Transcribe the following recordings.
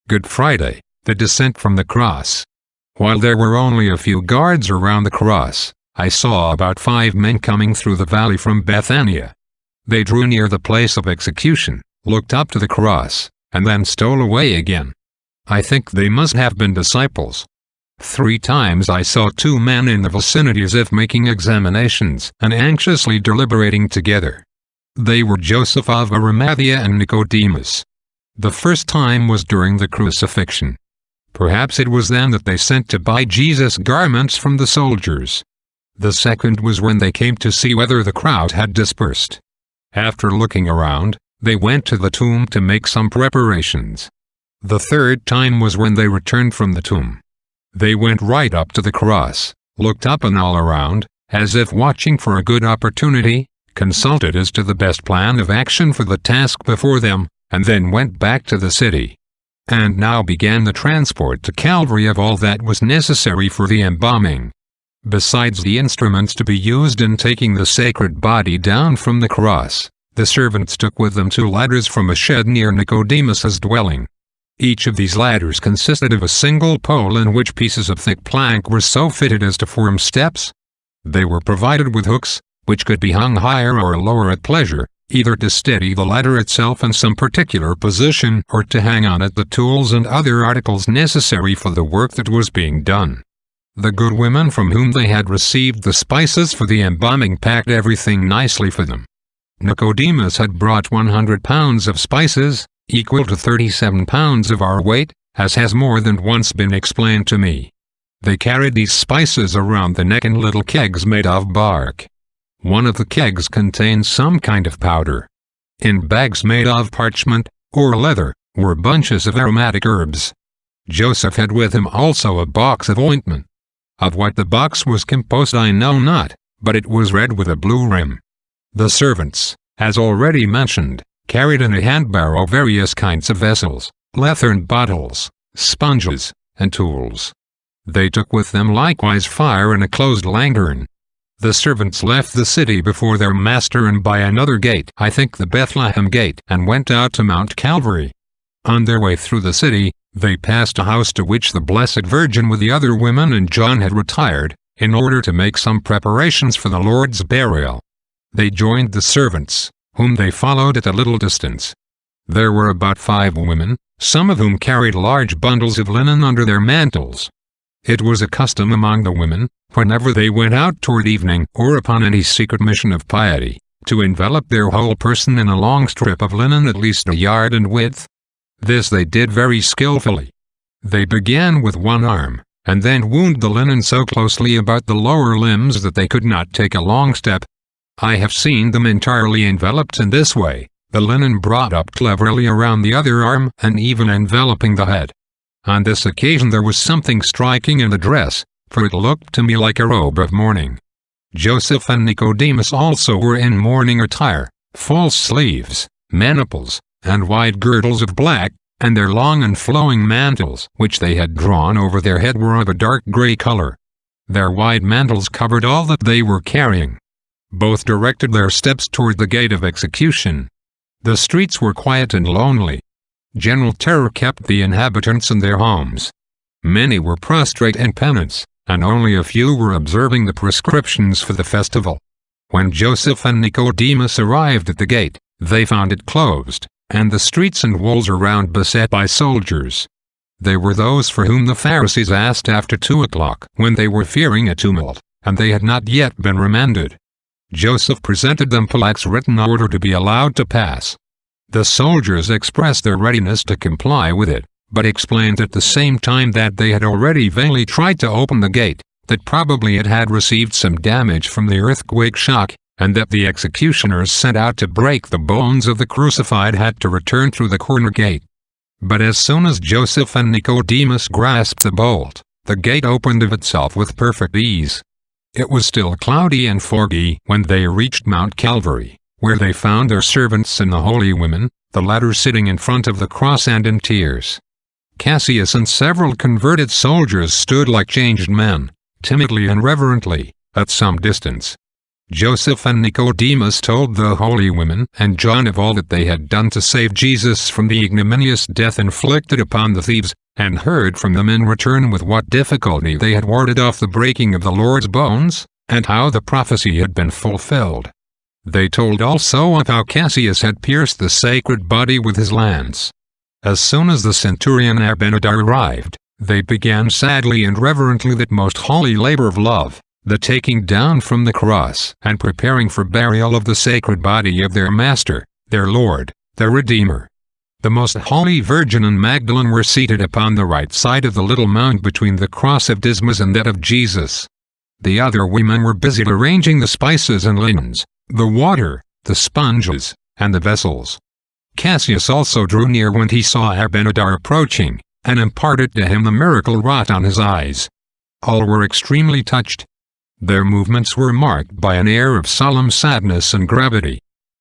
Good Friday, the descent from the cross. While there were only a few guards around the cross, I saw about 5 men coming through the valley from Bethania. They drew near the place of execution, looked up to the cross, and then stole away again. I think they must have been disciples. 3 times I saw 2 men in the vicinity as if making examinations and anxiously deliberating together. They were Joseph of Arimathea and Nicodemus. The first time was during the crucifixion. Perhaps it was then that they sent to buy Jesus garments from the soldiers. The second was when they came to see whether the crowd had dispersed. After looking around, they went to the tomb to make some preparations. The third time was when they returned from the tomb. They went right up to the cross, looked up and all around, as if watching for a good opportunity, consulted as to the best plan of action for the task before them, and then went back to the city. And now began the transport to Calvary of all that was necessary for the embalming. Besides the instruments to be used in taking the sacred body down from the cross, the servants took with them 2 ladders from a shed near Nicodemus's dwelling. Each of these ladders consisted of a single pole in which pieces of thick plank were so fitted as to form steps. They were provided with hooks, which could be hung higher or lower at pleasure, either to steady the ladder itself in some particular position or to hang on it the tools and other articles necessary for the work that was being done. The good women from whom they had received the spices for the embalming packed everything nicely for them. Nicodemus had brought 100 pounds of spices, equal to 37 pounds of our weight, as has more than once been explained to me. They carried these spices around the neck in little kegs made of bark. One of the kegs contained some kind of powder. In bags made of parchment, or leather, were bunches of aromatic herbs. Joseph had with him also a box of ointment. Of what the box was composed I know not, but it was red with a blue rim. The servants, as already mentioned, carried in a hand-barrow various kinds of vessels, leathern bottles, sponges, and tools. They took with them likewise fire in a closed lantern. The servants left the city before their master and by another gate, I think the Bethlehem gate, and went out to Mount Calvary. On their way through the city, they passed a house to which the Blessed Virgin with the other women and John had retired, in order to make some preparations for the Lord's burial. They joined the servants, whom they followed at a little distance. There were about 5 women, some of whom carried large bundles of linen under their mantles. It was a custom among the women, whenever they went out toward evening or upon any secret mission of piety, to envelop their whole person in a long strip of linen at least a yard in width. This they did very skillfully. They began with one arm, and then wound the linen so closely about the lower limbs that they could not take a long step. I have seen them entirely enveloped in this way, the linen brought up cleverly around the other arm and even enveloping the head. On this occasion there was something striking in the dress, for it looked to me like a robe of mourning. Joseph and Nicodemus also were in mourning attire, false sleeves, maniples, and wide girdles of black, and their long and flowing mantles which they had drawn over their head were of a dark grey color. Their wide mantles covered all that they were carrying. Both directed their steps toward the gate of execution. The streets were quiet and lonely. General terror kept the inhabitants in their homes. Many were prostrate in penance, and only a few were observing the prescriptions for the festival. When Joseph and Nicodemus arrived at the gate, they found it closed, and the streets and walls around beset by soldiers. They were those for whom the Pharisees asked after 2 o'clock, when they were fearing a tumult, and they had not yet been remanded. Joseph presented them Pilate's written order to be allowed to pass. The soldiers expressed their readiness to comply with it, but explained at the same time that they had already vainly tried to open the gate, that probably it had received some damage from the earthquake shock, and that the executioners sent out to break the bones of the crucified had to return through the corner gate. But as soon as Joseph and Nicodemus grasped the bolt, the gate opened of itself with perfect ease. It was still cloudy and foggy when they reached Mount Calvary, where they found their servants and the holy women, the latter sitting in front of the cross and in tears. Cassius and several converted soldiers stood like changed men, timidly and reverently, at some distance. Joseph and Nicodemus told the holy women and John of all that they had done to save Jesus from the ignominious death inflicted upon the thieves, and heard from them in return with what difficulty they had warded off the breaking of the Lord's bones, and how the prophecy had been fulfilled. They told also of how Cassius had pierced the sacred body with his lance. As soon as the centurion Abinadar arrived, they began sadly and reverently that most holy labor of love, the taking down from the cross and preparing for burial of the sacred body of their Master, their Lord, their Redeemer. The most holy Virgin and Magdalene were seated upon the right side of the little mound between the cross of Dismas and that of Jesus. The other women were busy arranging the spices and linens, the water, the sponges, and the vessels. Cassius also drew near when he saw Abinadar approaching, and imparted to him the miracle wrought on his eyes. All were extremely touched. Their movements were marked by an air of solemn sadness and gravity.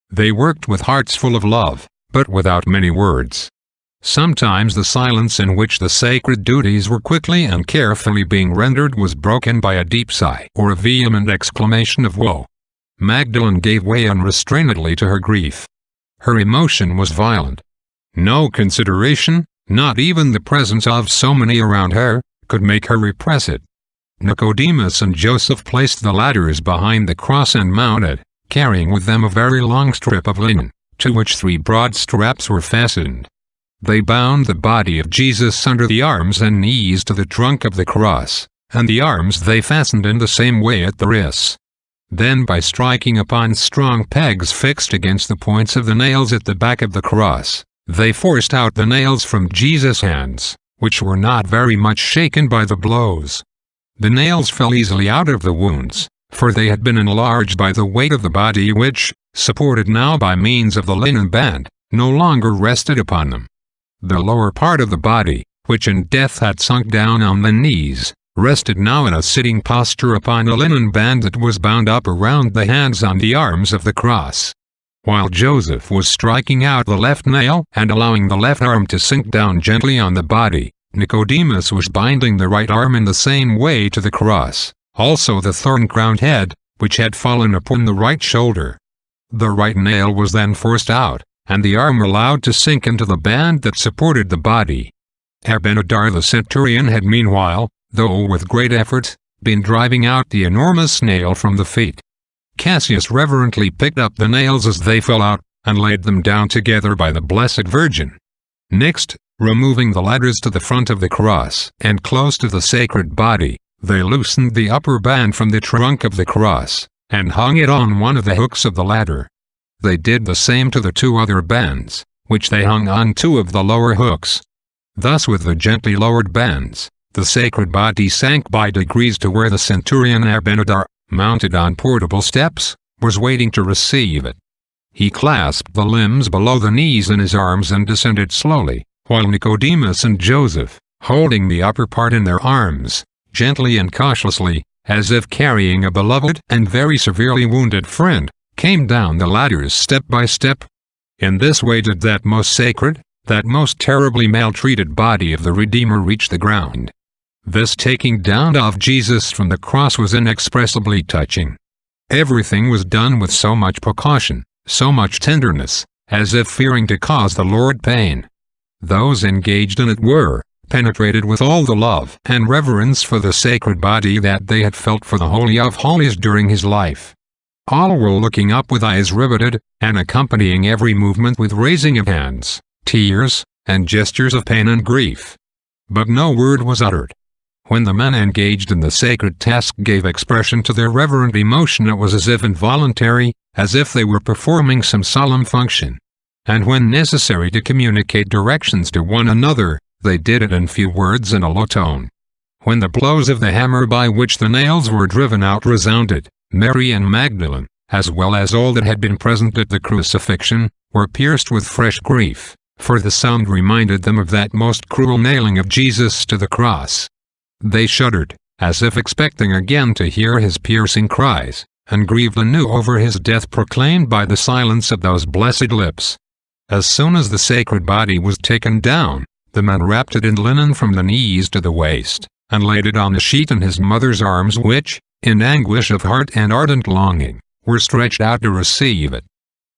They worked with hearts full of love, but without many words. Sometimes the silence in which the sacred duties were quickly and carefully being rendered was broken by a deep sigh or a vehement exclamation of woe. Magdalene gave way unrestrainedly to her grief. Her emotion was violent. No consideration, not even the presence of so many around her, could make her repress it. Nicodemus and Joseph placed the ladders behind the cross and mounted, carrying with them a very long strip of linen, to which 3 broad straps were fastened. They bound the body of Jesus under the arms and knees to the trunk of the cross, and the arms they fastened in the same way at the wrists. Then by striking upon strong pegs fixed against the points of the nails at the back of the cross, they forced out the nails from Jesus' hands, which were not very much shaken by the blows. The nails fell easily out of the wounds, for they had been enlarged by the weight of the body which, supported now by means of the linen band, no longer rested upon them. The lower part of the body, which in death had sunk down on the knees, rested now in a sitting posture upon a linen band that was bound up around the hands on the arms of the cross. While Joseph was striking out the left nail and allowing the left arm to sink down gently on the body, Nicodemus was binding the right arm in the same way to the cross, also the thorn-crowned head, which had fallen upon the right shoulder. The right nail was then forced out, and the arm allowed to sink into the band that supported the body. Abinadar the centurion had meanwhile, though with great effort, been driving out the enormous nail from the feet. Cassius reverently picked up the nails as they fell out, and laid them down together by the Blessed Virgin. Next, removing the ladders to the front of the cross and close to the sacred body, they loosened the upper band from the trunk of the cross, and hung it on one of the hooks of the ladder. They did the same to the 2 other bands, which they hung on 2 of the lower hooks. Thus with the gently lowered bands, the sacred body sank by degrees to where the centurion Abinadar, mounted on portable steps, was waiting to receive it. He clasped the limbs below the knees in his arms and descended slowly, while Nicodemus and Joseph, holding the upper part in their arms, gently and cautiously, as if carrying a beloved and very severely wounded friend, came down the ladders step by step. In this way did that most sacred, that most terribly maltreated body of the Redeemer reach the ground. This taking down of Jesus from the cross was inexpressibly touching. Everything was done with so much precaution, so much tenderness, as if fearing to cause the Lord pain. Those engaged in it were penetrated with all the love and reverence for the sacred body that they had felt for the Holy of Holies during his life. All were looking up with eyes riveted, and accompanying every movement with raising of hands, tears, and gestures of pain and grief. But no word was uttered. When the men engaged in the sacred task gave expression to their reverent emotion, it was as if involuntary, as if they were performing some solemn function. And when necessary to communicate directions to one another, they did it in few words and a low tone. When the blows of the hammer by which the nails were driven out resounded, Mary and Magdalene, as well as all that had been present at the crucifixion, were pierced with fresh grief, for the sound reminded them of that most cruel nailing of Jesus to the cross. They shuddered, as if expecting again to hear his piercing cries, and grieved anew over his death proclaimed by the silence of those blessed lips. As soon as the sacred body was taken down, the men wrapped it in linen from the knees to the waist, and laid it on the sheet in his mother's arms which, in anguish of heart and ardent longing, were stretched out to receive it.